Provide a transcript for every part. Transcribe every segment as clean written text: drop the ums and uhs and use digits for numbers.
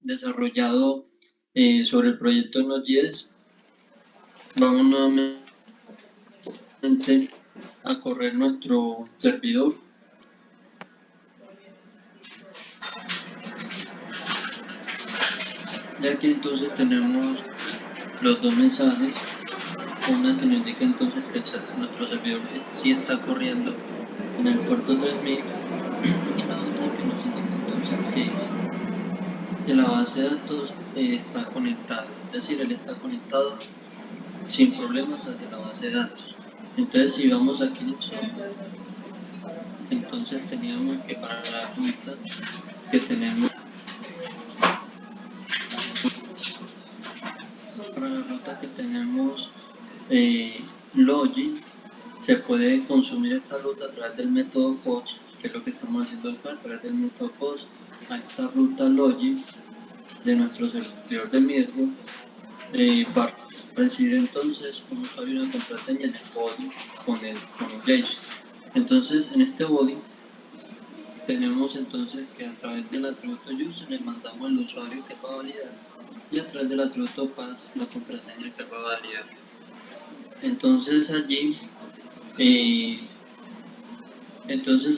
desarrollado sobre el proyecto Node.js, vamos nuevamente a correr nuestro servidor. Ya que entonces tenemos los dos mensajes, una que nos indica entonces que nuestro servidor sí está corriendo en el puerto 3000 y la otra que nos indica entonces que la base de datos está conectada, es decir, él está conectado sin problemas hacia la base de datos. Entonces, si vamos aquí en el software, entonces teníamos que para la ruta que tenemos login, se puede consumir esta ruta a través del método post, que es lo que estamos haciendo acá, a través del método post a esta ruta login de nuestro servidor de middleware para recibir entonces un usuario y una contraseña en el body con un JSON. Entonces, en este body tenemos entonces que a través del atributo user le mandamos al usuario que va a validar y a través del atributo pass la contraseña que va a validar. Entonces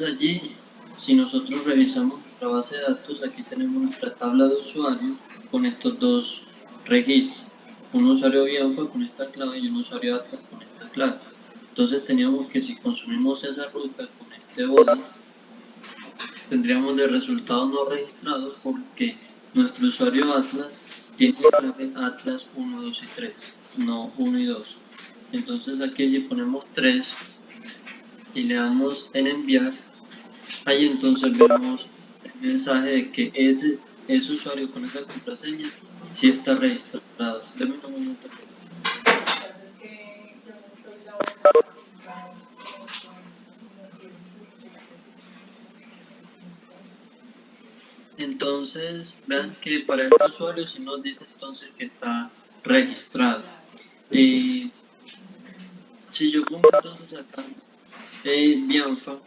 allí, si nosotros revisamos nuestra base de datos, aquí tenemos nuestra tabla de usuarios con estos dos registros, un usuario Bianfa con esta clave y un usuario Atlas con esta clave. Entonces teníamos que si consumimos esa ruta con este body, tendríamos de resultado no registrado porque nuestro usuario Atlas tiene la clave Atlas 1, 2 y 3, no 1 y 2. Entonces aquí si ponemos 3 y le damos en enviar, ahí entonces vemos el mensaje de que ese usuario con esa contraseña sí está registrado. Deme un momento. Entonces, vean que para este usuario sí nos dice entonces que está registrado. Si yo pongo entonces acá Bianfa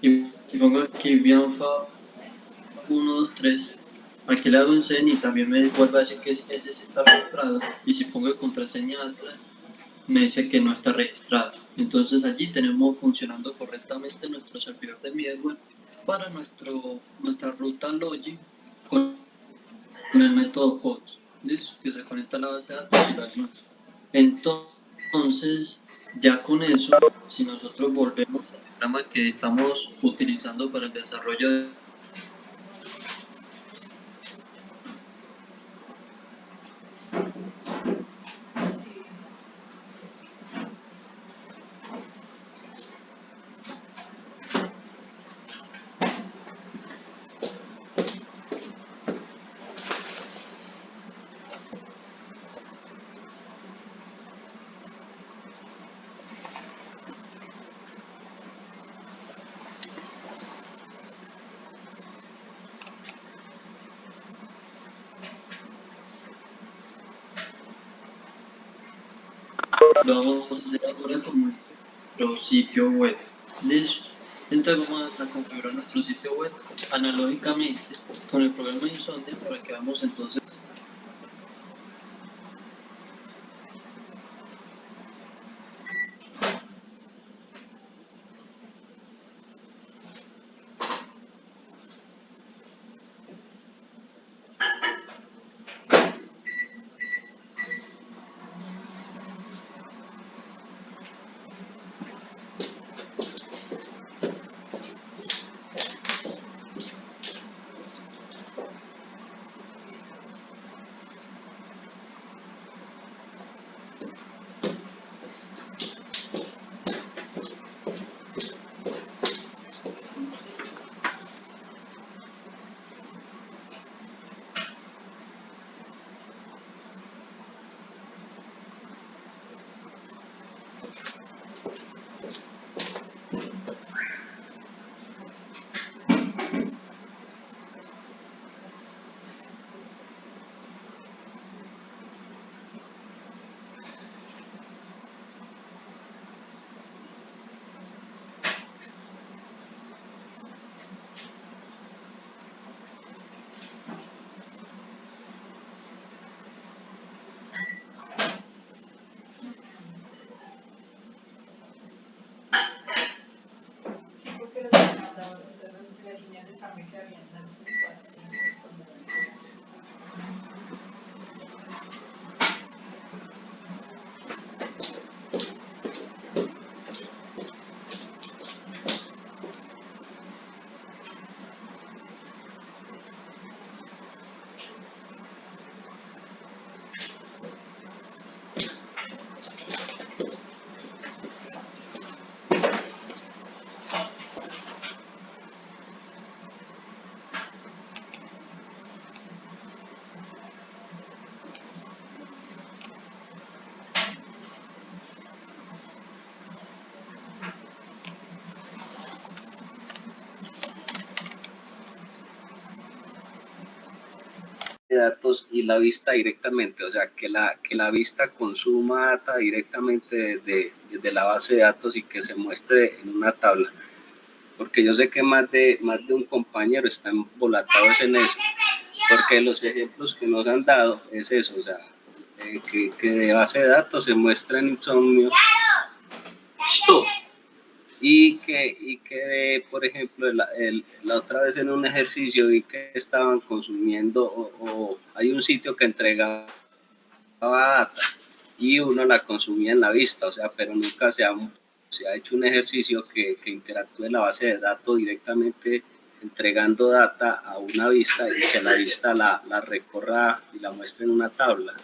y pongo aquí Bianfa 1, 2, 3, aquí le hago un send y también me vuelve a decir que ese sí está registrado, y si pongo contraseña atrás me dice que no está registrado. Entonces allí tenemos funcionando correctamente nuestro servidor de middleware para nuestra ruta login con el método post, ¿listo? Que se conecta a la base de datos y lo demás. Entonces, ya con eso, si nosotros volvemos al programa que estamos utilizando para el desarrollo de lo vamos a hacer ahora con nuestro sitio web. ¿Listo? Entonces vamos a configurar nuestro sitio web analógicamente con el programa Insomnia para que veamos entonces. de datos y la vista directamente, o sea, que la vista consuma data directamente desde la base de datos y que se muestre en una tabla. Porque yo sé que más de un compañero está embolatados en eso, porque los ejemplos que nos han dado es eso, o sea, que de base de datos se muestra en insomnio. ¡Stop! Por ejemplo, la otra vez en un ejercicio vi que estaban consumiendo o hay un sitio que entregaba data y uno la consumía en la vista, o sea, pero nunca se ha hecho un ejercicio que interactúe la base de datos directamente entregando data a una vista y que la vista la recorra y la muestre en una tabla.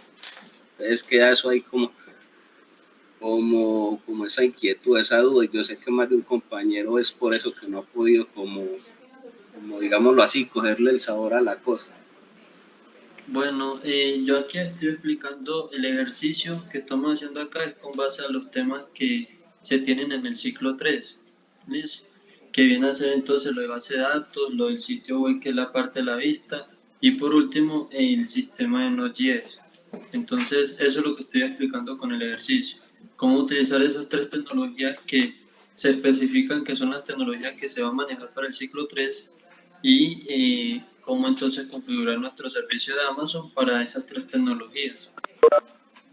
Entonces queda eso ahí como esa inquietud, esa duda, y yo sé que más de un compañero es por eso que no ha podido como digámoslo así, cogerle el sabor a la cosa. Bueno, yo aquí estoy explicando el ejercicio que estamos haciendo acá es con base a los temas que se tienen en el ciclo 3, ¿listo? Que viene a ser entonces lo de base de datos, lo del sitio web que es la parte de la vista y por último el sistema de Node.js. Entonces eso es lo que estoy explicando con el ejercicio. Cómo utilizar esas tres tecnologías que se especifican que son las tecnologías que se van a manejar para el ciclo 3 y cómo entonces configurar nuestro servicio de Amazon para esas tres tecnologías.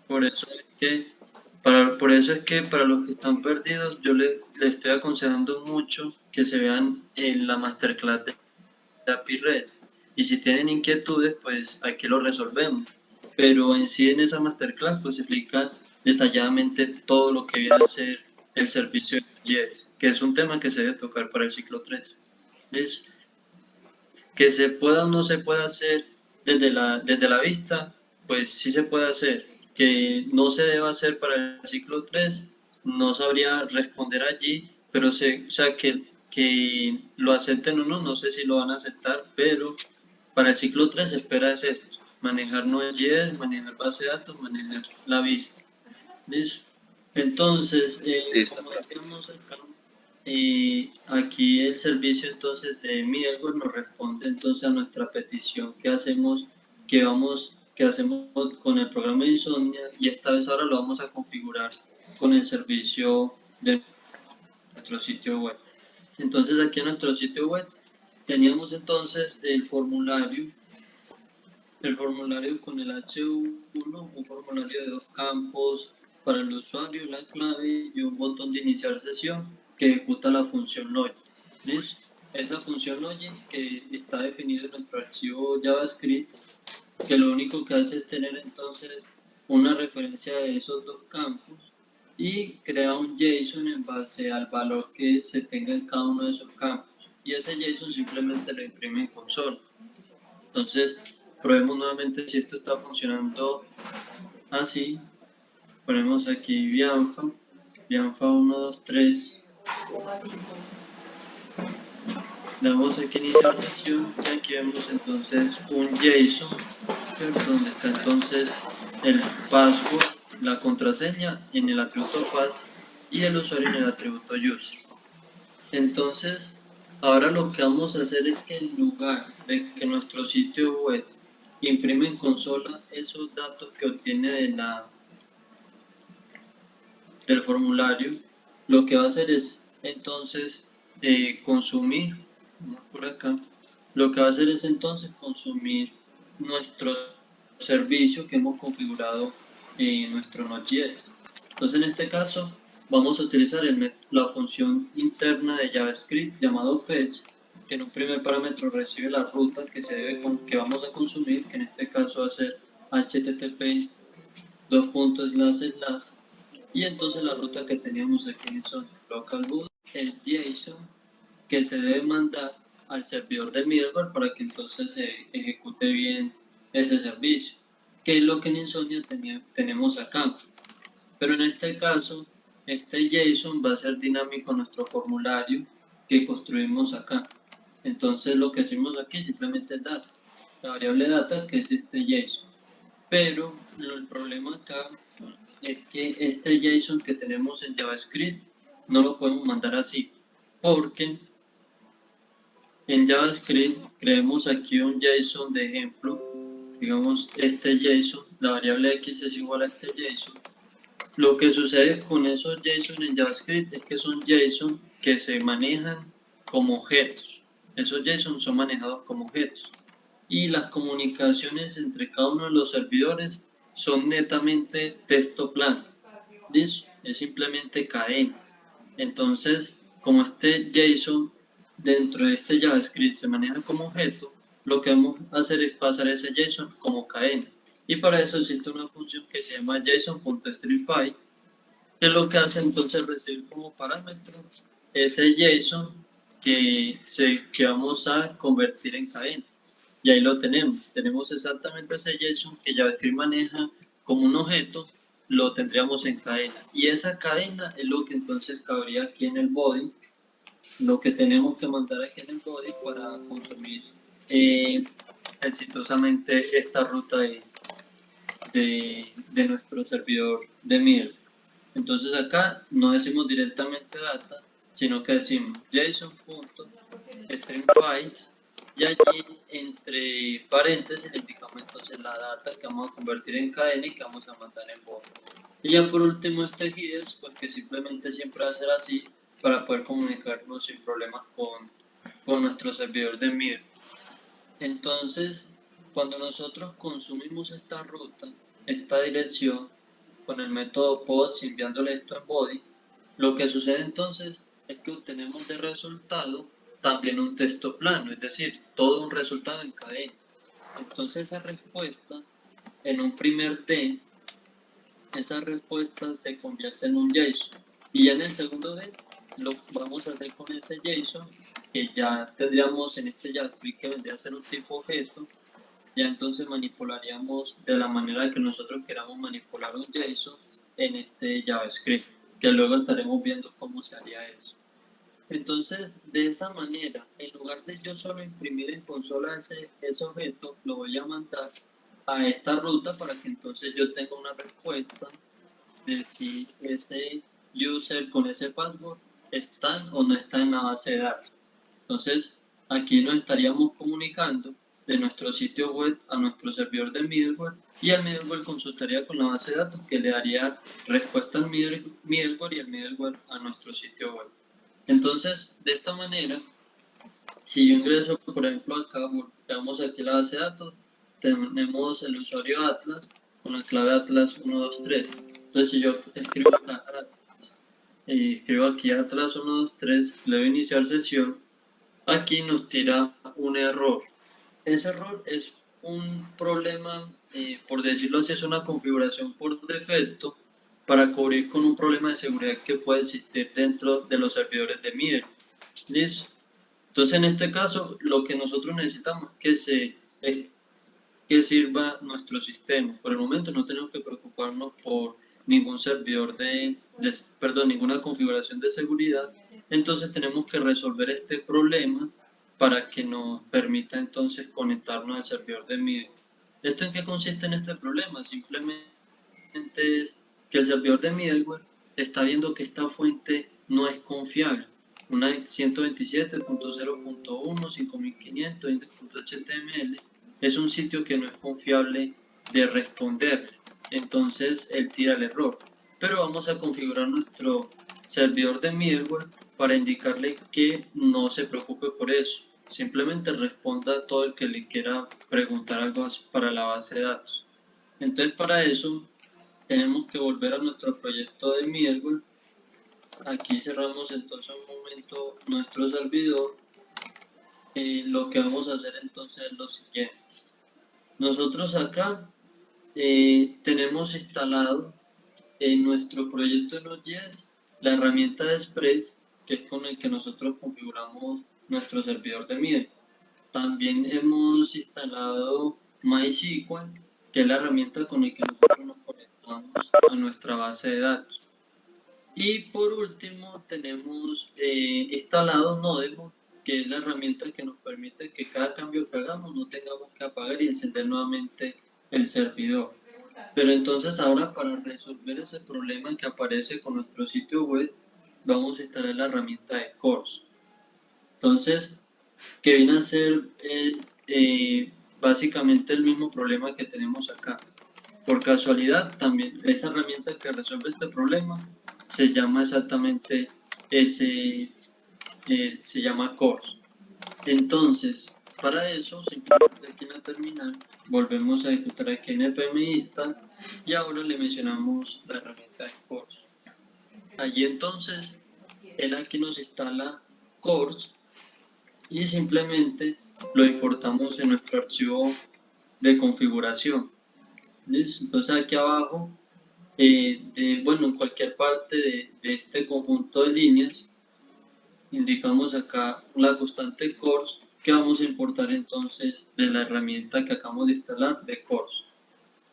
Por eso es que para los que están perdidos, yo le estoy aconsejando mucho que se vean en la masterclass de API REST. Y si tienen inquietudes, pues aquí lo resolvemos. Pero en sí en esa masterclass pues se explica detalladamente todo lo que viene a ser el servicio de JS, que es un tema que se debe tocar para el ciclo 3. ¿Listo? Que se pueda o no se pueda hacer desde la vista, pues sí se puede hacer. Que no se deba hacer para el ciclo 3 no sabría responder allí, pero o sea, que lo acepten o no, no sé si lo van a aceptar, pero para el ciclo 3 se espera es esto, manejar Node.js, manejar base de datos, manejar la vista. ¿Listo? Entonces, como decíamos acá, aquí el servicio entonces de middleware nos responde entonces a nuestra petición que hacemos, que hacemos con el programa de Insomnia y esta vez ahora lo vamos a configurar con el servicio de nuestro sitio web. Entonces aquí en nuestro sitio web teníamos entonces el formulario con el H1, un formulario de 2 campos para el usuario, la clave y un botón de iniciar sesión que ejecuta la función login. ¿Listo? Esa función login que está definida en nuestro archivo JavaScript, que lo único que hace es tener entonces una referencia de esos 2 campos y crea un JSON en base al valor que se tenga en cada uno de esos campos. Y ese JSON simplemente lo imprime en consola. Entonces, probemos nuevamente si esto está funcionando así. Ponemos aquí Bianfa, Bianfa 1, 2, 3. Damos aquí iniciar sesión y aquí vemos entonces un JSON, ¿cierto? Donde está entonces el password, la contraseña en el atributo pass y el usuario en el atributo user. Entonces, ahora lo que vamos a hacer es que en lugar de que nuestro sitio web imprime en consola esos datos que obtiene del formulario, lo que va a hacer es entonces consumir, por acá, lo que va a hacer es entonces consumir nuestro servicio que hemos configurado en nuestro Node.js. Entonces en este caso vamos a utilizar la función interna de JavaScript llamado fetch, que en un primer parámetro recibe la ruta que vamos a consumir, que en este caso va a ser http y entonces la ruta que teníamos aquí son localhost, el JSON que se debe mandar al servidor de middleware para que entonces se ejecute bien ese servicio, que es lo que en Insomnia tenemos acá. Pero en este caso, este JSON va a ser dinámico en nuestro formulario que construimos acá. Entonces lo que hacemos aquí simplemente es data, la variable data que es este JSON. Pero el problema acá es que este JSON que tenemos en JavaScript no lo podemos mandar así, porque en JavaScript creemos aquí un JSON de ejemplo, digamos, este JSON, la variable X es igual a este JSON. Lo que sucede con esos JSON en JavaScript es que son JSON que se manejan como objetos. Esos JSON son manejados como objetos. Y las comunicaciones entre cada uno de los servidores son netamente texto plano. ¿Listo? Es simplemente cadenas. Entonces, como este JSON dentro de este JavaScript se maneja como objeto, lo que vamos a hacer es pasar ese JSON como cadena. Y para eso existe una función que se llama JSON.stringify, que lo que hace entonces recibir como parámetro ese JSON que vamos a convertir en cadena. Y ahí lo tenemos. Tenemos exactamente ese JSON que JavaScript maneja como un objeto, lo tendríamos en cadena. Y esa cadena es lo que entonces cabría aquí en el body, lo que tenemos que mandar aquí en el body para consumir exitosamente esta ruta de nuestro servidor de middleware. Entonces acá no decimos directamente data, sino que decimos JSON.stringFile y allí entre paréntesis le indicamos entonces la data que vamos a convertir en cadena y que vamos a mandar en body. Y ya por último este headers, pues que simplemente siempre va a ser así para poder comunicarnos sin problemas con nuestro servidor de middleware. Entonces, cuando nosotros consumimos esta ruta, esta dirección, con el método pods enviándole esto en body, lo que sucede entonces es que obtenemos de resultado también un texto plano, es decir, todo un resultado en cadena. Entonces esa respuesta en un primer D, esa respuesta se convierte en un JSON. Y ya en el segundo D lo vamos a hacer con ese JSON, que ya tendríamos en este JavaScript que vendría a ser un tipo objeto. Ya entonces manipularíamos de la manera que nosotros queramos manipular un JSON en este JavaScript, que luego estaremos viendo cómo se haría eso. Entonces, de esa manera, en lugar de yo solo imprimir en consola ese objeto, lo voy a mandar a esta ruta para que entonces yo tenga una respuesta de si ese user con ese password está o no está en la base de datos. Entonces, aquí nos estaríamos comunicando de nuestro sitio web a nuestro servidor de middleware y el middleware consultaría con la base de datos que le daría respuesta al middleware y el middleware a nuestro sitio web. Entonces, de esta manera, si yo ingreso, por ejemplo, acá, veamos aquí la base de datos, tenemos el usuario Atlas con la clave Atlas 123. Entonces, si yo escribo acá Atlas y escribo aquí Atlas 123, le doy a iniciar sesión, aquí nos tira un error. Ese error es un problema, por decirlo así, es una configuración por defecto para cubrir con un problema de seguridad que puede existir dentro de los servidores de middleware. ¿Listo? Entonces, en este caso, lo que nosotros necesitamos es que sirva nuestro sistema. Por el momento no tenemos que preocuparnos por ningún servidor ninguna configuración de seguridad. Entonces tenemos que resolver este problema para que nos permita entonces conectarnos al servidor de middleware. ¿Esto en qué consiste en este problema? Simplemente es que el servidor de middleware está viendo que esta fuente no es confiable. Una 127.0.1, 5500, index.html es un sitio que no es confiable de responder. Entonces él tira el error. Pero vamos a configurar nuestro servidor de middleware para indicarle que no se preocupe por eso. Simplemente responda a todo el que le quiera preguntar algo para la base de datos. Entonces para eso tenemos que volver a nuestro proyecto de middleware. Aquí cerramos entonces un momento nuestro servidor. Lo que vamos a hacer entonces es lo siguiente. Nosotros acá tenemos instalado en nuestro proyecto de Node.js la herramienta de Express, que es con el que nosotros configuramos nuestro servidor de middleware. También hemos instalado MySQL, que es la herramienta con la que nosotros nos conectamos a nuestra base de datos. Y por último tenemos instalado Nodemo, que es la herramienta que nos permite que cada cambio que hagamos no tengamos que apagar y encender nuevamente el servidor. Pero entonces ahora para resolver ese problema que aparece con nuestro sitio web, vamos a instalar la herramienta de Course. Entonces, que viene a ser básicamente el mismo problema que tenemos acá. Por casualidad, también esa herramienta que resuelve este problema se llama exactamente se llama course. Entonces, para eso, simplemente aquí en la terminal, volvemos a ejecutar aquí en npm install y ahora le mencionamos la herramienta de course. Allí entonces, él aquí nos instala course y simplemente lo importamos en nuestro archivo de configuración. ¿Listo? Entonces aquí abajo, en cualquier parte de este conjunto de líneas, indicamos acá la constante course que vamos a importar entonces de la herramienta que acabamos de instalar de course.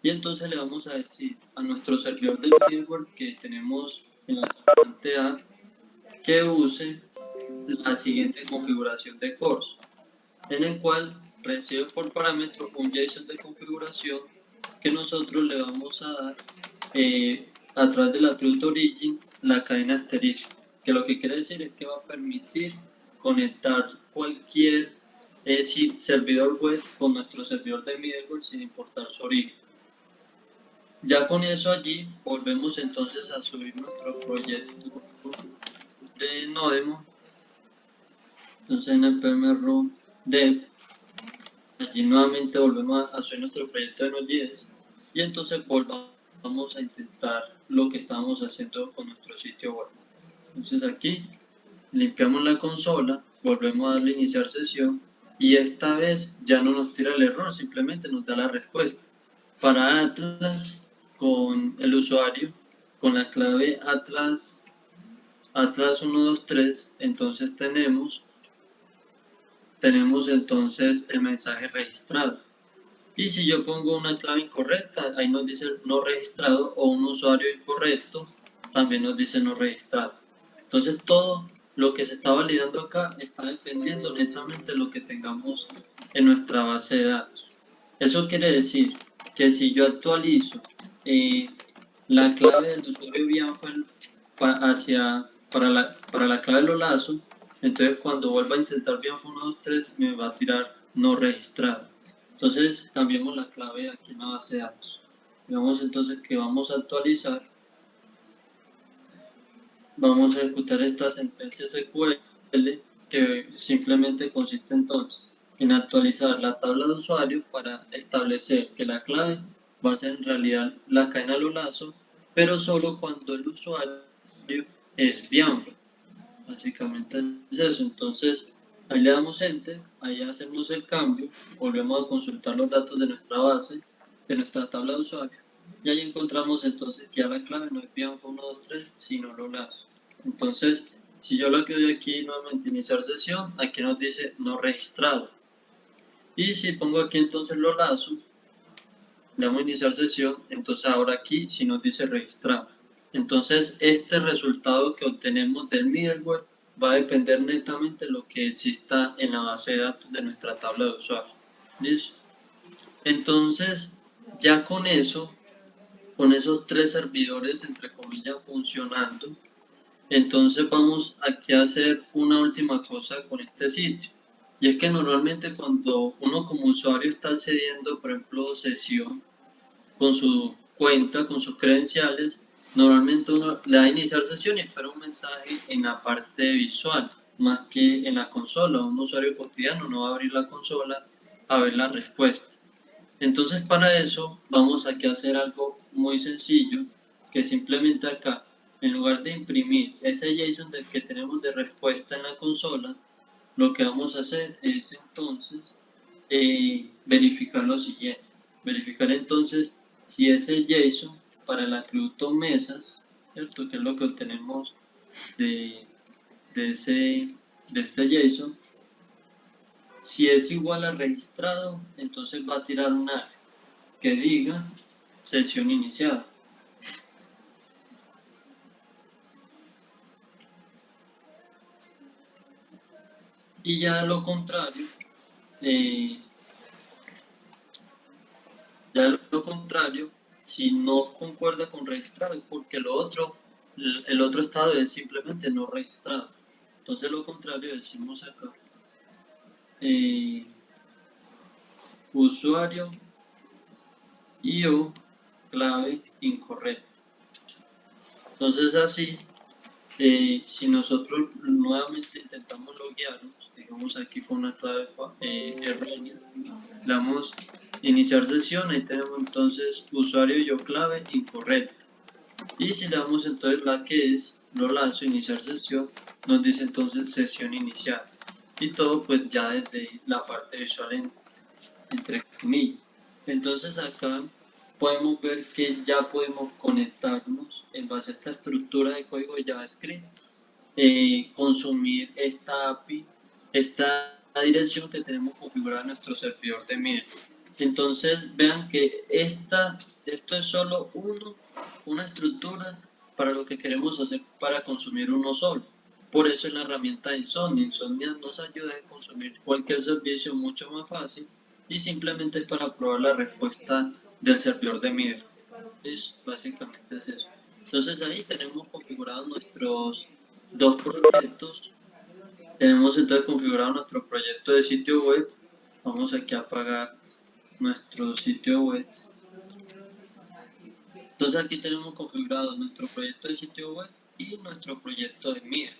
Y entonces le vamos a decir a nuestro servidor de middleware que tenemos en la constante A que use la siguiente configuración de course, en el cual recibe por parámetro un JSON de configuración que nosotros le vamos a dar a través del atributo origin la cadena asterisco, que lo que quiere decir es que va a permitir conectar cualquier servidor web con nuestro servidor de middleware sin importar su origen. Ya con eso allí volvemos entonces a subir nuestro proyecto de Nodemo. Entonces en el pmrun dev, allí nuevamente volvemos a subir nuestro proyecto de Node.js y entonces volvamos a intentar lo que estábamos haciendo con nuestro sitio web. Entonces aquí limpiamos la consola, volvemos a darle iniciar sesión y esta vez ya no nos tira el error, simplemente nos da la respuesta. Para Atlas, con el usuario, con la clave Atlas 123, entonces tenemos entonces el mensaje registrado. Y si yo pongo una clave incorrecta, ahí nos dice no registrado, o un usuario incorrecto, también nos dice no registrado. Entonces todo lo que se está validando acá está dependiendo netamente de lo que tengamos en nuestra base de datos. Eso quiere decir que si yo actualizo la clave del usuario Bianfel para la clave de los lazos, entonces cuando vuelva a intentar Bianfel 123 me va a tirar no registrado. Entonces cambiemos la clave aquí en la base de datos. Digamos entonces que vamos a actualizar, vamos a ejecutar esta sentencia SQL que simplemente consiste entonces en actualizar la tabla de usuario para establecer que la clave va a ser en realidad la cadena de los lazos, pero solo cuando el usuario es Bianfo. Básicamente es eso. Entonces ahí le damos enter, ahí hacemos el cambio, volvemos a consultar los datos de nuestra base, de nuestra tabla de usuario, y ahí encontramos entonces que ya la clave no es Bianfo 123 sino los lazos. Entonces, si yo lo que doy aquí nuevamente iniciar sesión, aquí nos dice no registrado. Y si pongo aquí entonces los lazos, le damos iniciar sesión, entonces ahora aquí sí nos dice registrado. Entonces este resultado que obtenemos del middleware va a depender netamente de lo que exista en la base de datos de nuestra tabla de usuario. ¿Listo? Entonces ya con eso, con esos tres servidores entre comillas funcionando, entonces vamos aquí a hacer una última cosa con este sitio. Y es que normalmente cuando uno como usuario está accediendo, por ejemplo, sesión con su cuenta, con sus credenciales, normalmente uno le da a iniciar sesión y espera un mensaje en la parte visual, más que en la consola. Un usuario cotidiano no va a abrir la consola a ver la respuesta. Entonces para eso vamos aquí a hacer algo muy sencillo, que simplemente acá, en lugar de imprimir ese JSON que tenemos de respuesta en la consola, lo que vamos a hacer es entonces verificar lo siguiente. Verificar entonces si ese JSON para el atributo mesas, ¿cierto? Que es lo que obtenemos de este JSON, si es igual a registrado, entonces va a tirar un array que diga sesión iniciada. Y ya lo contrario, si no concuerda con registrado es porque el otro estado es simplemente no registrado. Entonces lo contrario decimos acá, usuario y o clave incorrecta. Entonces así, si nosotros nuevamente intentamos loguearnos, digamos aquí con una clave errónea, le damos iniciar sesión, ahí tenemos entonces usuario y o clave incorrecta. Y si le damos entonces la que es, lo lanzo, iniciar sesión, nos dice entonces sesión iniciada. Y todo pues ya desde la parte visual entre comillas. Entonces acá podemos ver que ya podemos conectarnos en base a esta estructura de código de JavaScript, consumir esta API, esta dirección que tenemos configurada en nuestro servidor de Miro. Entonces vean que esto es solo una estructura para lo que queremos hacer para consumir uno solo. Por eso es la herramienta Insomnia. Insomnia nos ayuda a consumir cualquier servicio mucho más fácil y simplemente es para probar la respuesta del servidor de Miro. Básicamente es eso. Entonces ahí tenemos configurados nuestros dos proyectos. Tenemos entonces configurado nuestro proyecto de sitio web. Vamos aquí a apagar nuestro sitio web. Entonces aquí tenemos configurado nuestro proyecto de sitio web y nuestro proyecto de Miro.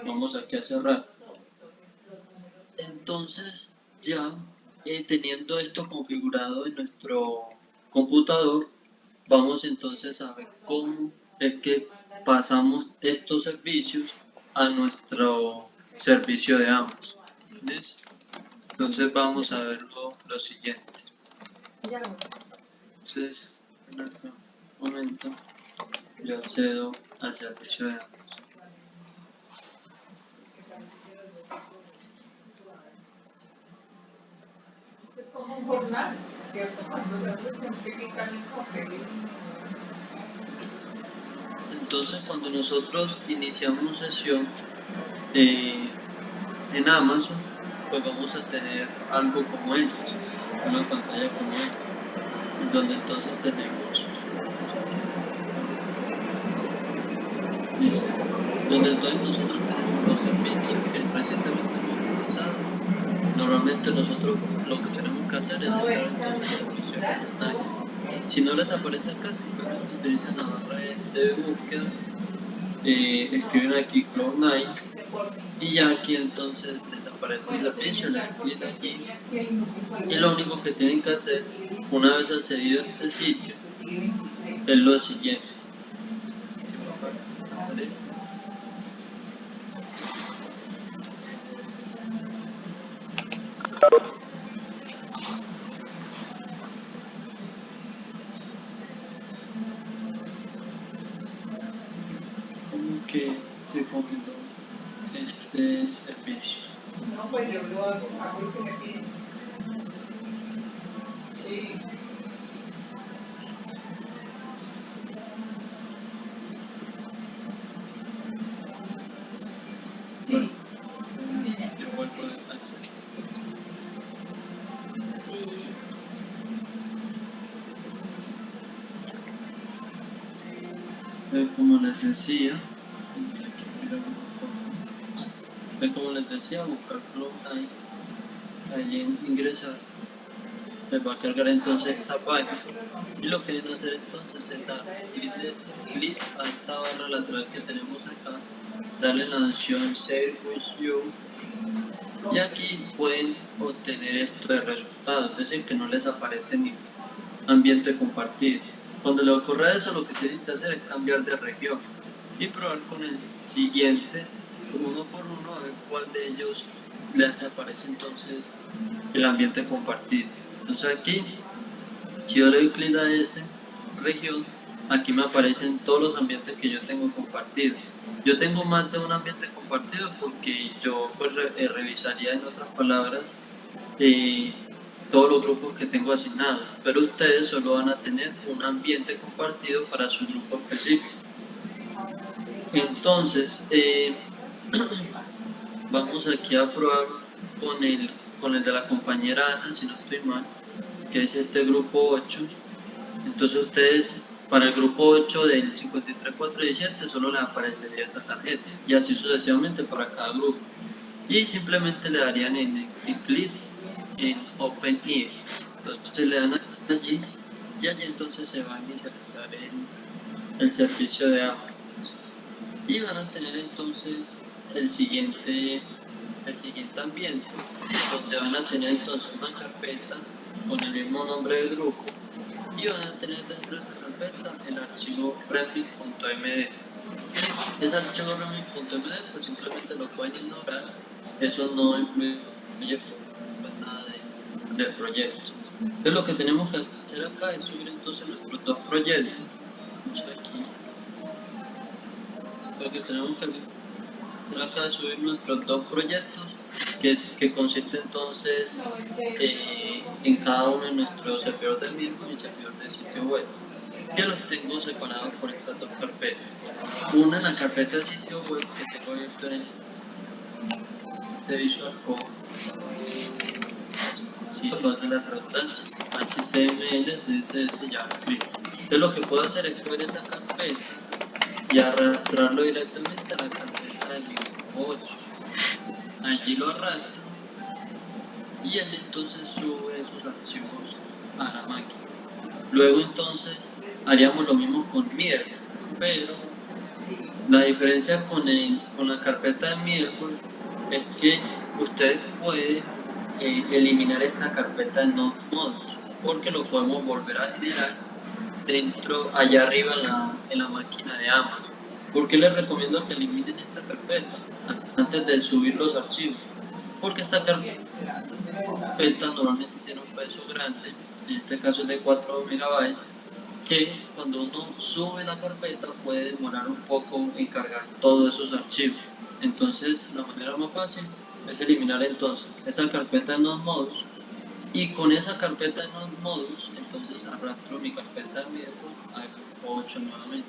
Vamos aquí a cerrar. Entonces ya teniendo esto configurado en nuestro computador, vamos entonces a ver cómo es que pasamos estos servicios a nuestro servicio de Amazon. ¿Ves? Entonces vamos a ver lo siguiente. Entonces, en este momento yo accedo al servicio de Amazon. Es como un jornal, ¿cierto? Cuando se hace científicamente. Entonces, cuando nosotros iniciamos sesión en Amazon, pues vamos a tener algo como esto, una pantalla como esta, donde entonces tenemos donde entonces nosotros tenemos los servicios que recientemente hemos utilizado. Normalmente nosotros lo que tenemos que hacer es entrar entonces al servicio online. Si no les aparece acá, simplemente utilizan la barra de búsqueda, escriben aquí Cloud9 y ya aquí entonces les aparece el servicio, le dan clic aquí y lo único que tienen que hacer una vez accedido a este sitio es lo siguiente. Como que se comentó este servicio. No, pues yo lo hago que me piden. Sí. Sí. Yo vuelvo a acceder. Sí. Como les decía, buscar Cloud9, ahí en ingresar, les va a cargar entonces esta página y lo que deben hacer entonces es dar clic a esta barra lateral que tenemos acá, darle la opción Save with You y aquí pueden obtener esto de resultados, es decir, que no les aparece ningún ambiente compartido. Cuando le ocurra eso, lo que tienen que hacer es cambiar de región y probar con el siguiente, uno por uno, a ver cuál de ellos les aparece entonces el ambiente compartido. Entonces aquí, si yo le doy clic a esa región, aquí me aparecen todos los ambientes que yo tengo compartidos. Yo tengo más de un ambiente compartido porque yo pues revisaría, en otras palabras, todos los grupos que tengo asignados, pero ustedes solo van a tener un ambiente compartido para su grupo específico. Entonces, vamos aquí a probar con el de la compañera Ana, si no estoy mal, que es este grupo 8. Entonces ustedes, para el grupo 8 del 53417, solo les aparecería esa tarjeta, y así sucesivamente para cada grupo. Y simplemente le darían en clic en Open IE. Entonces le dan allí y allí entonces se va a inicializar el servicio de Amazon. Y van a tener entonces el siguiente ambiente, donde van a tener entonces una carpeta con el mismo nombre del grupo y van a tener dentro de esa carpeta el archivo remix.md. Ese archivo remix.md pues simplemente lo pueden ignorar, eso no influye en nada del proyecto. Entonces lo que tenemos que hacer acá es subir entonces nuestros dos proyectos. Aquí, lo que tenemos que hacer acá es subir nuestros dos proyectos, que consiste entonces en cada uno de nuestros servidores del mismo y servidor del sitio web, que los tengo separados por estas dos carpetas. Una en la carpeta de sitio web que tengo abierto en este Visual Code, sí, los de las rutas HTML, CSS, JavaScript. Entonces lo que puedo hacer es coger esa carpeta y arrastrarlo directamente a la carpeta del grupo 8. Allí lo arrastro y él entonces sube esos archivos a la máquina. Luego entonces haríamos lo mismo con Middle, pero la diferencia con la carpeta de Middle es que ustedes pueden eliminar esta carpeta de Node Modules, porque lo podemos volver a generar allá arriba en la máquina de Amazon. ¿Por qué les recomiendo que eliminen esta carpeta antes de subir los archivos? Porque esta carpeta normalmente tiene un peso grande, en este caso es de 4 megabytes, que cuando uno sube la carpeta puede demorar un poco en cargar todos esos archivos. Entonces la manera más fácil es eliminar entonces esa carpeta de Node Modules, y con esa carpeta de Node Modules entonces arrastro mi carpeta de middleware al grupo 8 nuevamente,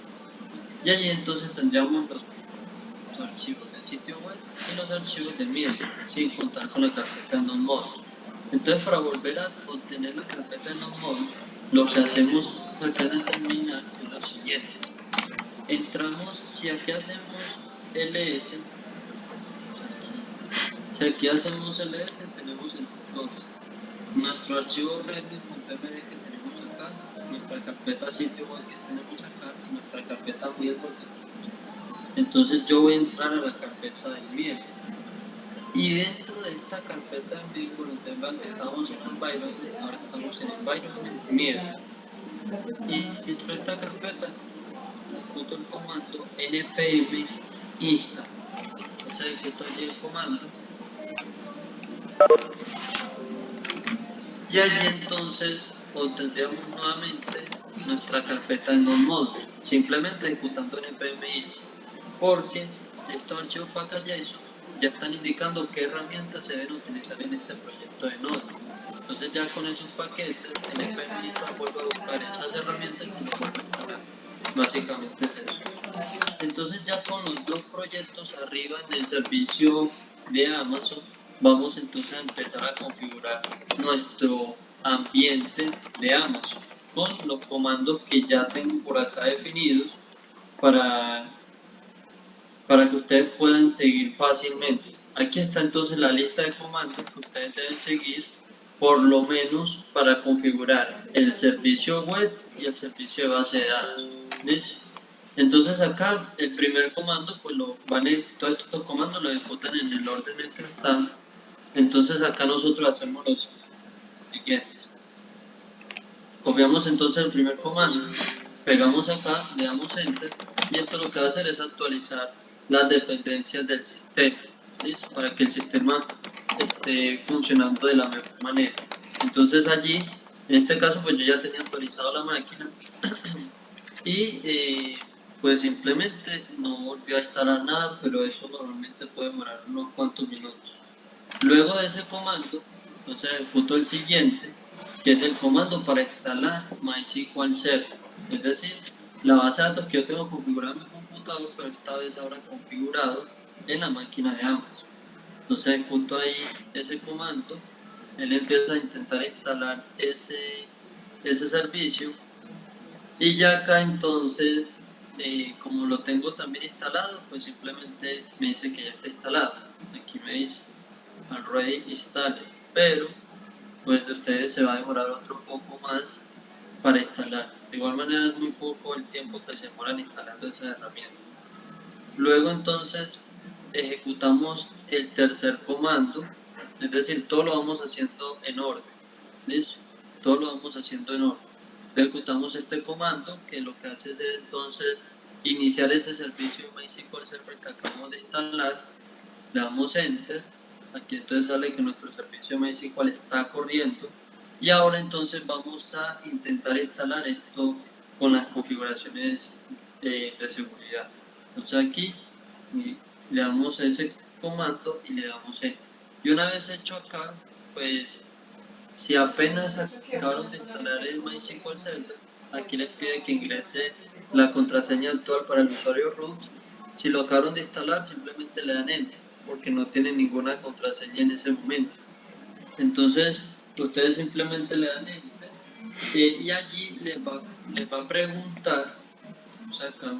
y allí entonces tendríamos los archivos del sitio web y los archivos de middleware sin contar con la carpeta de Node Modules. Entonces, para volver a obtener la carpeta de Node Modules, lo que hacemos acá en el terminal es lo siguiente. Entramos, si aquí hacemos ls, si aquí hacemos ls, tenemos entonces nuestro archivo reddit.md que tenemos acá, nuestra carpeta sitio web que tenemos acá y nuestra carpeta middleware que tenemos acá. Entonces yo voy a entrar a la carpeta del middleware. Y dentro de esta carpeta de middleware, ustedes vean que estamos en el environment, ahora estamos en el environment middleware. Y dentro de esta carpeta ejecuto el comando npm install. Entonces ejecuto allí el comando. Y allí entonces obtendríamos nuevamente nuestra carpeta en Node Modules, simplemente ejecutando npm install. Porque estos archivos package.json ya están indicando qué herramientas se deben utilizar en este proyecto de Node. Entonces ya con esos paquetes, npm install vuelve a buscar esas herramientas y lo vuelve a instalar. Básicamente es eso. Entonces ya con los dos proyectos arriba en el servicio de Amazon, vamos entonces a empezar a configurar nuestro ambiente de Amazon con los comandos que ya tengo por acá definidos para que ustedes puedan seguir fácilmente. Aquí está entonces la lista de comandos que ustedes deben seguir, por lo menos para configurar el servicio web y el servicio de base de datos. ¿Listo? Entonces acá el primer comando, pues todos estos comandos lo ejecutan en el orden en el que están. Entonces acá nosotros hacemos lo siguiente. Copiamos entonces el primer comando, pegamos acá, le damos enter, y esto lo que va a hacer es actualizar las dependencias del sistema, ¿listo? Para que el sistema esté funcionando de la mejor manera. Entonces allí, en este caso, pues yo ya tenía actualizado la máquina y pues simplemente no volvió a instalar nada, pero eso normalmente puede demorar unos cuantos minutos. Luego de ese comando, entonces ejecuto el siguiente, que es el comando para instalar MySQL Server, es decir, la base de datos que yo tengo configurada en mi computador, pero esta vez ahora configurado en la máquina de Amazon. Entonces ejecuto ahí ese comando, él empieza a intentar instalar ese servicio, y ya acá entonces, como lo tengo también instalado, pues simplemente me dice que ya está instalado. Aquí me dice already installed, pero pues de ustedes se va a demorar otro poco más para instalar. De igual manera es muy poco el tiempo que se demoran instalando esas herramientas. Luego entonces ejecutamos el tercer comando, es decir, todo lo vamos haciendo en orden. ¿Listo? Todo lo vamos haciendo en orden. Ejecutamos este comando que lo que hace es entonces iniciar ese servicio de MySQL Server que acabamos de instalar, le damos Enter, aquí entonces sale que nuestro servicio de MySQL está corriendo y ahora entonces vamos a intentar instalar esto con las configuraciones de seguridad. Entonces aquí le damos ese comando y le damos Enter. Y una vez hecho acá, pues si apenas acabaron de instalar el MySQL Server, aquí les pide que ingrese la contraseña actual para el usuario root. Si lo acabaron de instalar, simplemente le dan Enter, porque no tienen ninguna contraseña en ese momento. Entonces, ustedes simplemente le dan Enter y allí les va a preguntar, vamos acá.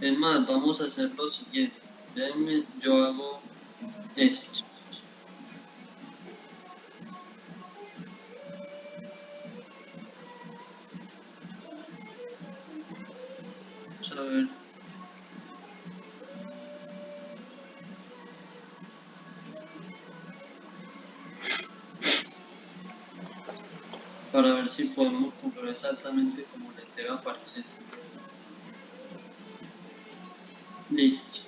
Es más, vamos a hacer lo siguiente. Déjenme, yo hago esto. Vamos a ver. Para ver si podemos configurar exactamente como les debe aparecer. Listo.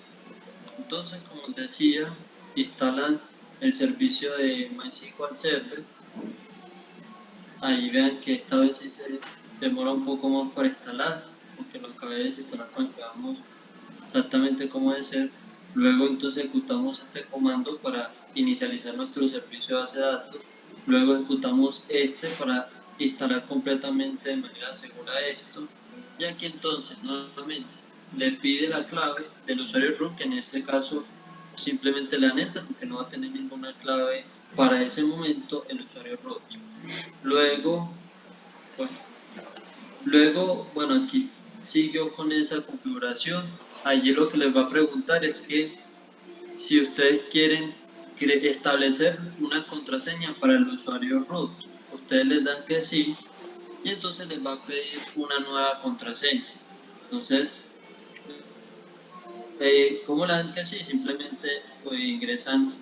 Entonces, como les decía, instalan el servicio de MySQL Server. Ahí vean que esta vez sí se demora un poco más para instalar, porque lo acabé de desinstalar para que veamos exactamente cómo debe ser. Luego entonces ejecutamos este comando para inicializar nuestro servicio de base de datos. Luego ejecutamos este para instalar completamente de manera segura esto. Y aquí entonces nuevamente le pide la clave del usuario root, que en este caso simplemente le dan enter porque no va a tener ninguna clave para ese momento el usuario root. Luego, bueno, bueno, aquí siguió con esa configuración. Allí lo que les va a preguntar es que si ustedes quieren establecer una contraseña para el usuario root, ustedes les dan que sí y entonces les va a pedir una nueva contraseña. Entonces, ¿cómo le dan que sí? Simplemente pues, ingresan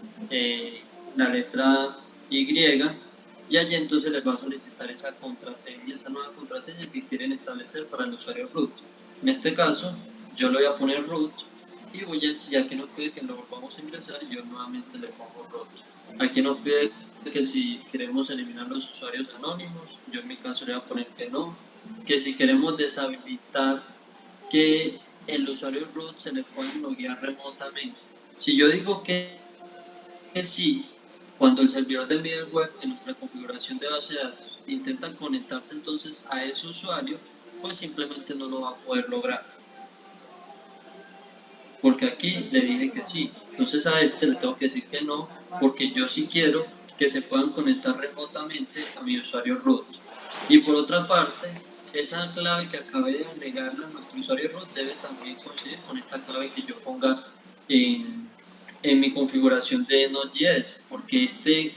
la letra Y y allí entonces les va a solicitar esa contraseña, esa nueva contraseña que quieren establecer para el usuario root. En este caso, yo le voy a poner root y ya que nos pide que lo volvamos a ingresar, yo nuevamente le pongo root. Aquí nos pide que si queremos eliminar los usuarios anónimos, yo en mi caso le voy a poner que no, que si queremos deshabilitar que el usuario root se le pueden loguear remotamente. Si yo digo que sí, cuando el servidor de middleware en nuestra configuración de base de datos intenta conectarse entonces a ese usuario, pues simplemente no lo va a poder lograr. Porque aquí le dije que sí. Entonces a este le tengo que decir que no, porque yo sí quiero que se puedan conectar remotamente a mi usuario root. Y por otra parte, esa clave que acabé de agregarle a nuestro usuario root debe también coincidir con esta clave que yo ponga en mi configuración de Node.js, porque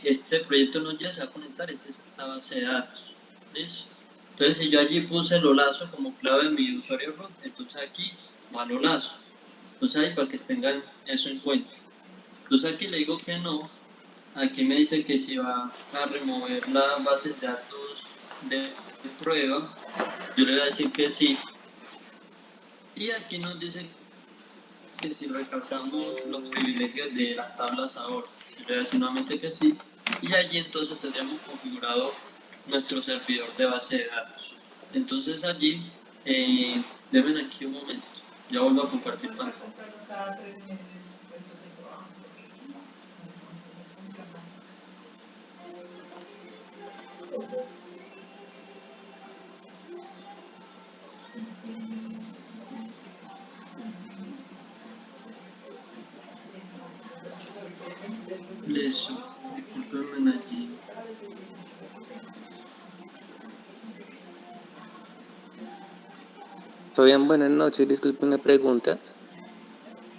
este proyecto de Node.js se va a conectar es esta base de datos. ¿Listo? Entonces, si yo allí puse el lazo como clave de mi usuario root, entonces aquí va el lazo. Entonces ahí para que tengan eso en cuenta. Entonces aquí le digo que no. Aquí me dice que si va a remover las bases de datos de prueba, yo le voy a decir que sí. Y aquí nos dice que si recargamos los privilegios de las tablas ahora. Yo le voy a decir nuevamente que sí. Y allí entonces tendríamos configurado nuestro servidor de base de datos. Entonces allí, denme aquí un momento. Ya vuelvo a compartir pantalla. Cada 3 meses puestos de trabajo, porque no les funciona. Listo, discúlpenme allí. Fabián, buenas noches. Disculpe una pregunta.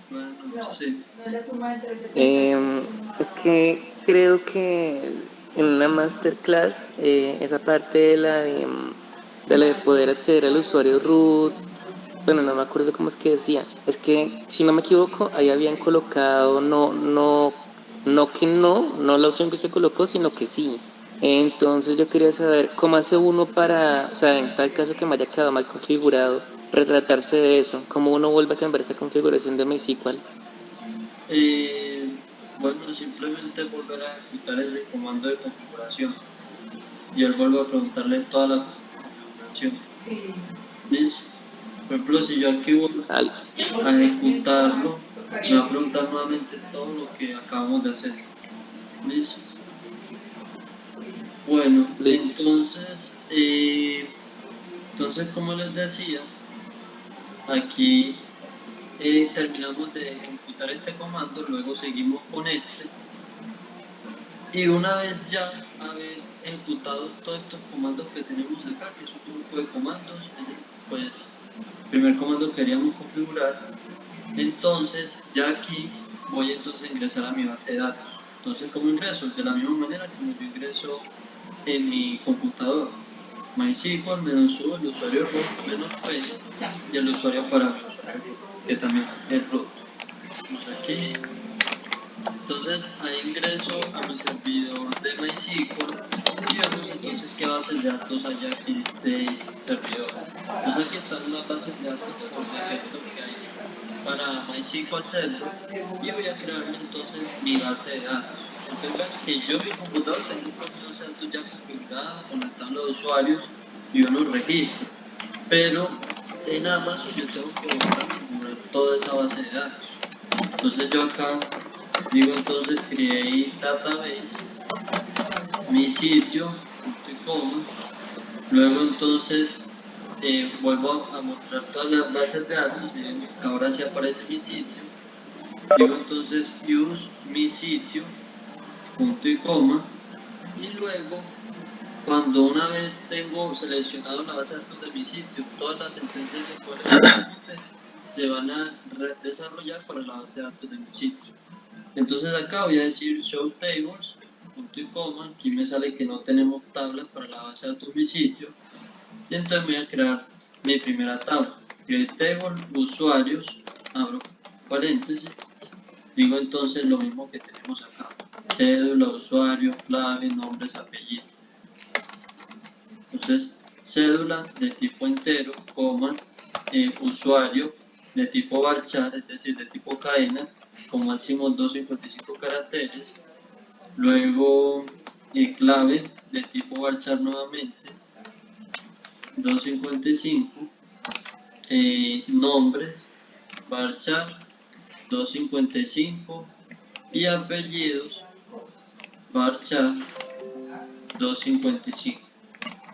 Buenas noches. No, Sí. no es la suma de 370. Es que creo que en una masterclass, esa parte de la de poder acceder al usuario root, bueno, no me acuerdo cómo es que decía. Es que, si no me equivoco, ahí habían colocado no la opción que usted colocó, sino que sí. Entonces yo quería saber cómo hace uno para, o sea, en tal caso que me haya quedado mal configurado, retratarse de eso, cómo uno vuelve a cambiar esa configuración de MySQL. Bueno, simplemente volver a ejecutar ese comando de configuración y él vuelve a preguntarle toda la configuración. Sí. ¿Listo? Por ejemplo, si yo aquí vuelvo Al- a ejecutarlo, me va a preguntar nuevamente todo lo que acabamos de hacer. ¿Listo? Bueno, Listo. entonces como les decía, aquí terminamos de ejecutar este comando, luego seguimos con este. Y una vez ya haber ejecutado todos estos comandos que tenemos acá, que es un grupo de comandos, pues el primer comando que queríamos configurar, entonces ya aquí voy entonces a ingresar a mi base de datos. Entonces, ¿cómo ingreso? De la misma manera como yo ingreso en mi computador. MySQL menos U, el usuario root menos P y el usuario para mi usuario root, que también es el root. Vamos aquí. Entonces ahí ingreso a mi servidor de MySQL y vemos entonces qué bases de datos hay en este servidor. Entonces aquí están las bases de datos por defecto que hay para MySQL Server y voy a crearme entonces mi base de datos. Entonces vean que yo en mi computador tengo pues mi base de datos ya configurada con la tabla de usuarios y unos registros, pero en Amazon yo tengo que volver a configurar toda esa base de datos. Entonces yo acá digo entonces create database, mi sitio, punto y coma, luego entonces vuelvo a mostrar todas las bases de datos, y ven que ahora sí aparece mi sitio, digo entonces use mi sitio, punto y coma, y luego cuando una vez tengo seleccionado la base de datos de mi sitio, todas las sentencias SQL que ejecute se van a desarrollar para la base de datos de mi sitio. Entonces acá voy a decir show tables, punto y coma, aquí me sale que no tenemos tablas para la base de datos de mi sitio, y entonces voy a crear mi primera tabla, create table, usuarios, abro paréntesis, digo entonces lo mismo que tenemos acá, cédula, usuario, clave, nombres, apellidos. Entonces, cédula de tipo entero, coma, usuario de tipo varchar, es decir, de tipo cadena, con máximo 255 caracteres. Luego, clave de tipo varchar nuevamente, 255. Nombres, varchar, 255. Y apellidos, varchar, 255.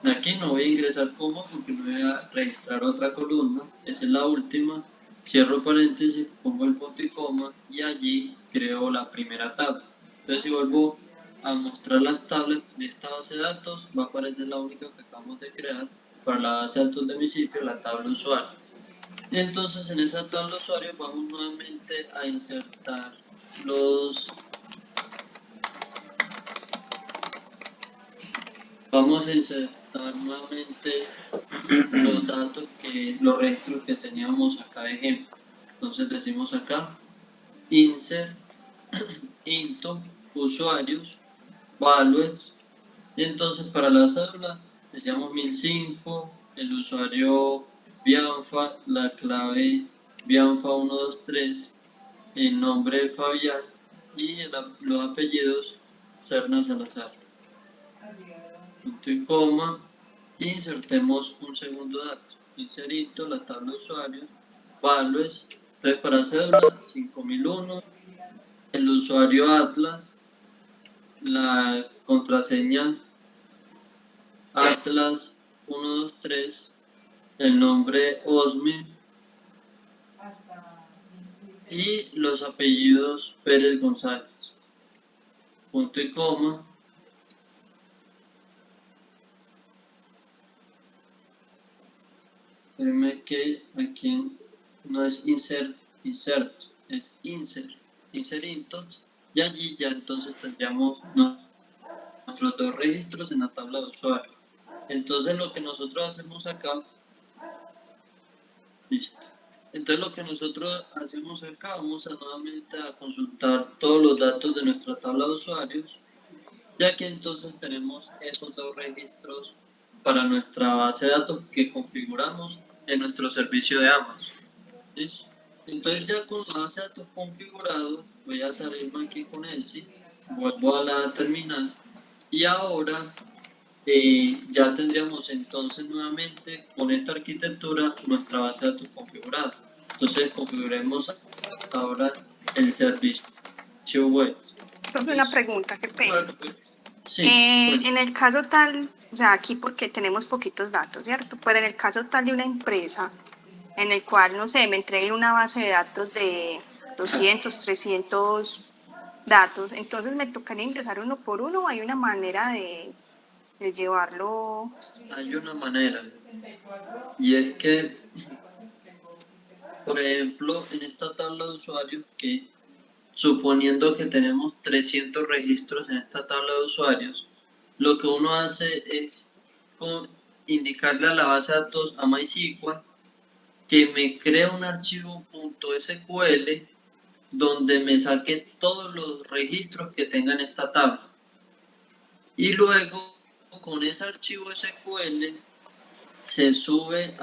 Aquí no voy a ingresar como porque no voy a registrar otra columna, esa es la última, cierro paréntesis, pongo el punto y coma y allí creo la primera tabla. Entonces si vuelvo a mostrar las tablas de esta base de datos, va a aparecer la única que acabamos de crear para la base de datos de mi sitio, la tabla usuario. Y entonces en esa tabla usuario vamos nuevamente a insertar vamos a insertar nuevamente los datos los registros que teníamos acá de ejemplo. Entonces decimos acá insert into usuarios values y entonces para la cédula decíamos 1005, el usuario Bianfa, la clave Bianfa 123, el nombre Fabián y los apellidos Serna Salazar. Punto y coma, insertemos un segundo dato, inserito la tabla de usuarios, values, entonces para cédula 5001, el usuario Atlas, la contraseña Atlas 123, el nombre Osme y los apellidos Pérez González. Punto y coma. Espérenme que aquí no es insert, es insert intos, y allí ya entonces tendríamos nuestros dos registros en la tabla de usuario. Entonces lo que nosotros hacemos acá, listo. Entonces lo que nosotros hacemos acá, vamos a nuevamente a consultar todos los datos de nuestra tabla de usuarios, ya que entonces tenemos esos dos registros para nuestra base de datos que configuramos en nuestro servicio de Amazon. ¿Listo? Entonces ya con la base de datos configurado, voy a salirme aquí con Exit, vuelvo a la terminal y ahora ya tendríamos entonces nuevamente con esta arquitectura nuestra base de datos configurada. Entonces configuremos ahora el servicio web. Profe, una pregunta, qué pena. Sí, En el caso tal, o sea, aquí porque tenemos poquitos datos, ¿cierto? Pero en el caso tal de una empresa en el cual, no sé, me entreguen una base de datos de 200, 300 datos, entonces me tocaría ingresar uno por uno, o hay una manera de llevarlo. hay una manera, y es que, por ejemplo, en esta tabla de usuarios, que suponiendo que tenemos 300 registros en esta tabla de usuarios, lo que uno hace es indicarle a la base de datos a MySQL que me crea un archivo .sql donde me saque todos los registros que tenga en esta tabla. Y luego, con ese archivo SQL, se sube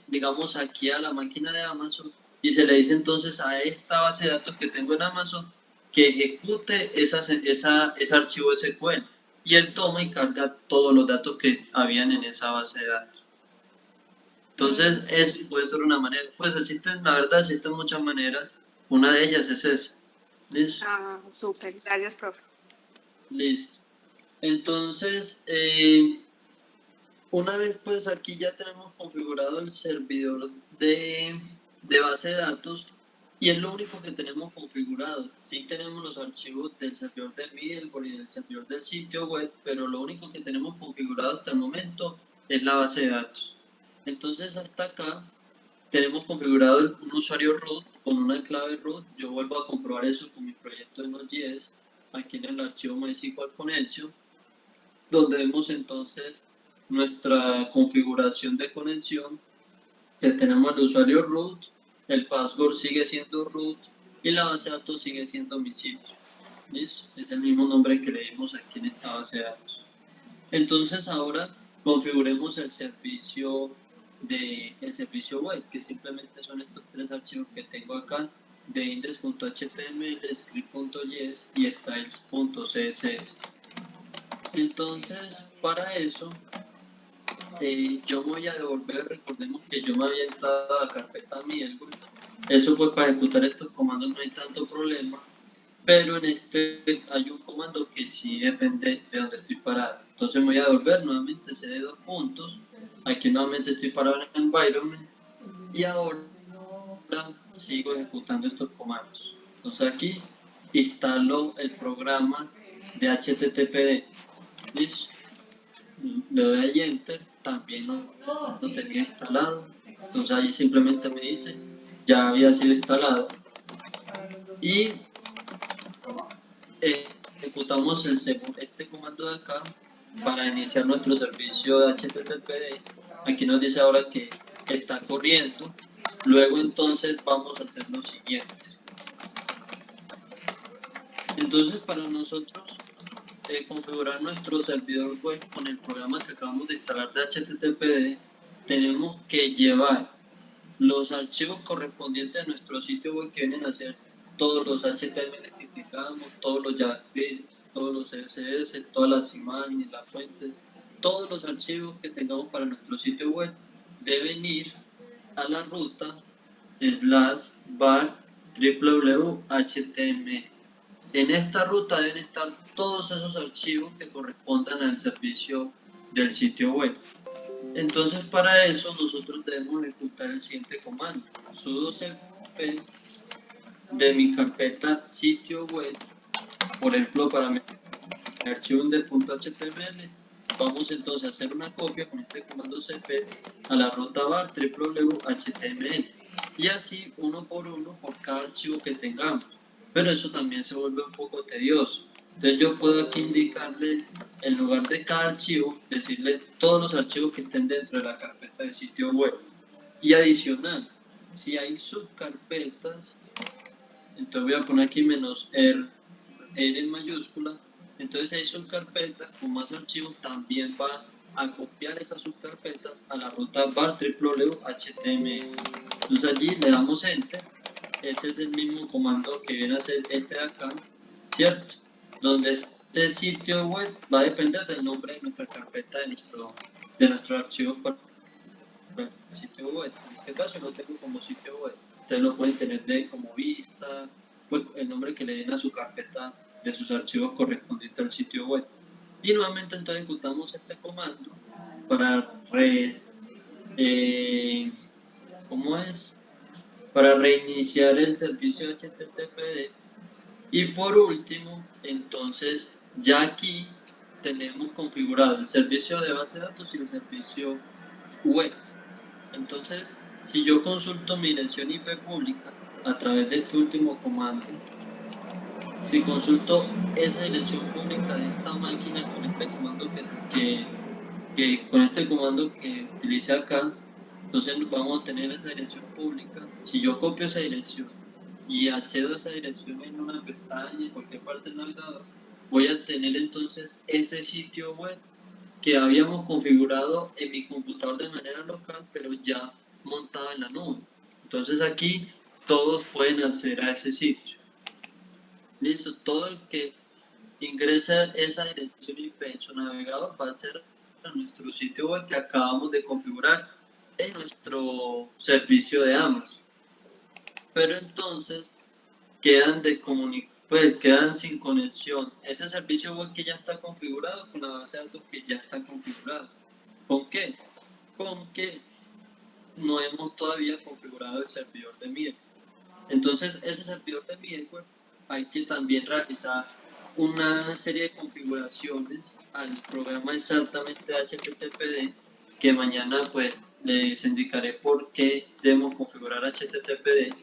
digamos, aquí a la máquina de Amazon y se le dice entonces a esta base de datos que tengo en Amazon que ejecute ese archivo SQL, y él toma y carga todos los datos que habían en esa base de datos. Entonces, eso puede ser una manera. Pues la verdad existen muchas maneras. Una de ellas es esa. ¿Listo? Ah, súper, gracias, profe. Listo. Entonces, una vez pues aquí ya tenemos configurado el servidor de base de datos, y es lo único que tenemos configurado. Sí tenemos los archivos del servidor del middleware y del servidor del sitio web, pero lo único que tenemos configurado hasta el momento es la base de datos. Entonces hasta acá tenemos configurado un usuario root con una clave root. Yo vuelvo a comprobar eso con mi proyecto de Node.js aquí en el archivo MySQL Connection, donde vemos entonces nuestra configuración de conexión, que tenemos el usuario root, el password sigue siendo root y la base de datos sigue siendo mi sitio. ¿Listo? Es el mismo nombre que le dimos aquí en esta base de datos. Entonces ahora configuremos el servicio web, que simplemente son estos tres archivos que tengo acá, de index.html, script.js y styles.css. Entonces, para eso, yo voy a devolver, recordemos que yo me había entrado a la carpeta middleware. Eso pues para ejecutar estos comandos no hay tanto problema, pero en este hay un comando que sí depende de donde estoy parado. Entonces me voy a devolver nuevamente ese de 2 puntos. Aquí nuevamente estoy parado en environment y ahora sigo ejecutando estos comandos. Entonces aquí instalo el programa de HTTPD. ¿Listo? Le doy ahí enter, también lo tenía instalado. Entonces ahí simplemente me dice ya había sido instalado. Y ejecutamos este comando de acá para iniciar nuestro servicio de HTTPD. Aquí nos dice ahora que está corriendo. Luego entonces vamos a hacer lo siguiente. Entonces para nosotros configurar nuestro servidor web con el programa que acabamos de instalar de HTTPD, tenemos que llevar los archivos correspondientes a nuestro sitio web, que vienen a ser todos los HTML que tengamos, todos los JavaScript, todos los CSS, todas las imágenes, las fuentes, todos los archivos que tengamos para nuestro sitio web deben ir a la ruta /var www.html. En esta ruta deben estar todos esos archivos que correspondan al servicio del sitio web. Entonces para eso nosotros debemos ejecutar el siguiente comando: sudo cp de mi carpeta sitio web, por ejemplo para mi archivo de .html. Vamos entonces a hacer una copia con este comando cp a la ruta var www.html. y así uno por cada archivo que tengamos. Pero eso también se vuelve un poco tedioso. Entonces yo puedo aquí indicarle, en lugar de cada archivo, decirle todos los archivos que estén dentro de la carpeta de sitio web. Y adicional, si hay subcarpetas, entonces voy a poner aquí -R en mayúscula. Entonces si hay subcarpetas con más archivos, también va a copiar esas subcarpetas a la ruta var HTML. Entonces allí le damos enter. Ese es el mismo comando que viene a ser este de acá, ¿cierto? Donde este sitio web va a depender del nombre de nuestra carpeta de nuestro archivo para el sitio web. En este caso lo tengo como sitio web. Ustedes lo pueden tener como vista, pues el nombre que le den a su carpeta de sus archivos correspondientes al sitio web. Y nuevamente entonces ejecutamos este comando para ¿cómo es? Para reiniciar el servicio HTTPD. Y por último, entonces ya aquí tenemos configurado el servicio de base de datos y el servicio web. Entonces, si yo consulto mi dirección IP pública a través de este último comando, si consulto esa dirección pública de esta máquina con este comando con este comando que utilicé acá, entonces vamos a tener esa dirección pública. Si yo copio esa dirección y accedo a esa dirección en una pestaña, en cualquier parte del navegador, voy a tener entonces ese sitio web que habíamos configurado en mi computador de manera local, pero ya montado en la nube. Entonces aquí todos pueden acceder a ese sitio. Listo, todo el que ingresa esa dirección IP en su navegador va a ser a nuestro sitio web que acabamos de configurar en nuestro servicio de Amazon. Pero entonces quedan sin conexión ese servicio web que ya está configurado con la base de datos que ya está configurada. ¿Con qué? Con que no hemos todavía configurado el servidor de middleware. Entonces ese servidor de middleware hay que también realizar una serie de configuraciones al programa exactamente HTTPD, que mañana pues les indicaré por qué debemos configurar HTTPD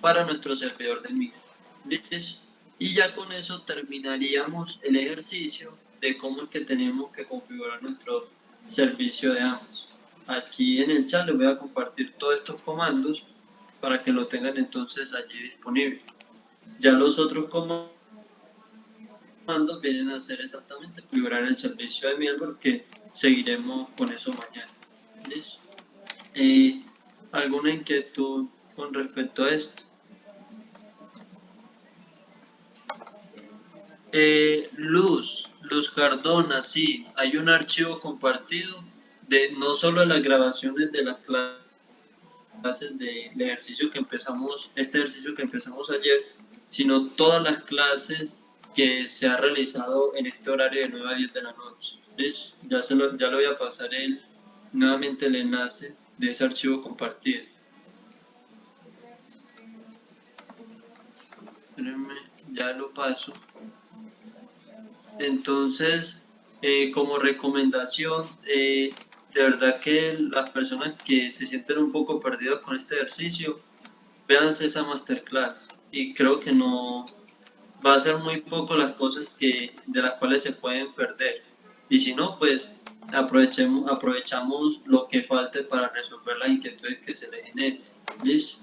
para nuestro servidor de middleware. Y ya con eso terminaríamos el ejercicio de cómo es que tenemos que configurar nuestro servicio de Amazon. Aquí en el chat les voy a compartir todos estos comandos para que lo tengan entonces allí disponible. Ya los otros comandos vienen a ser exactamente configurar el servicio de middleware, que seguiremos con eso mañana. ¿Listo? ¿Alguna inquietud con respecto a esto? Luz Cardona, sí, hay un archivo compartido de no solo las grabaciones de las clases del ejercicio que empezamos, este ejercicio que empezamos ayer, sino todas las clases que se ha realizado en este horario de 9 a 10 de la noche. ¿Listo? Ya le voy a pasar nuevamente el enlace de ese archivo compartido. Espérenme, ya lo paso. Entonces, como recomendación, de verdad que las personas que se sienten un poco perdidas con este ejercicio, véanse esa masterclass, y creo que no va a ser muy poco las cosas de las cuales se pueden perder, y si no, pues aprovechamos lo que falte para resolver las inquietudes que se les generen. ¿Listo?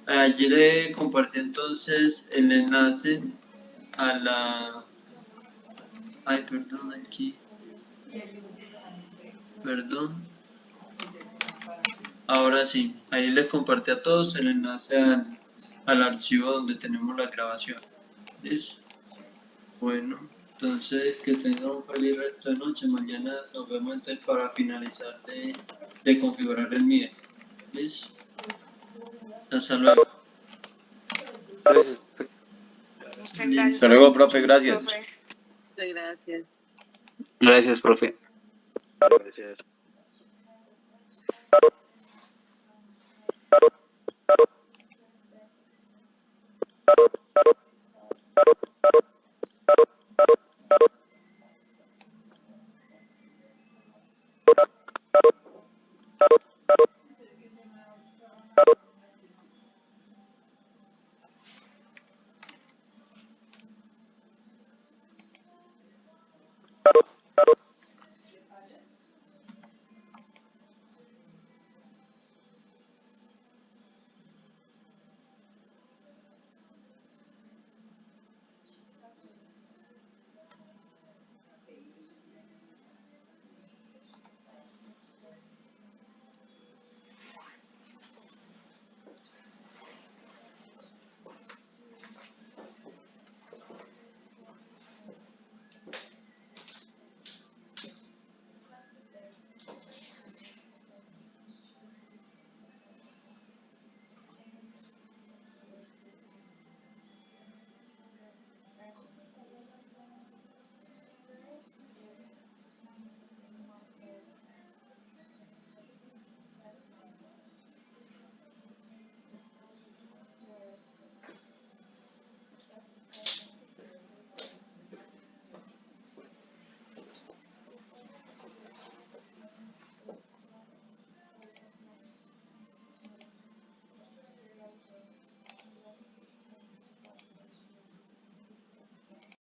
Allí le compartí entonces el enlace a la... Ay, perdón, aquí. Perdón. Ahora sí, ahí les compartí a todos el enlace al archivo donde tenemos la grabación. ¿Listo? Bueno, entonces que tengan un feliz resto de noche. Mañana nos vemos entonces para finalizar de configurar el MIDE. ¿Listo? Hasta luego. Gracias. Muchas gracias. Hasta luego, profe, gracias. Profe. Muchas gracias. Gracias, profe. Gracias.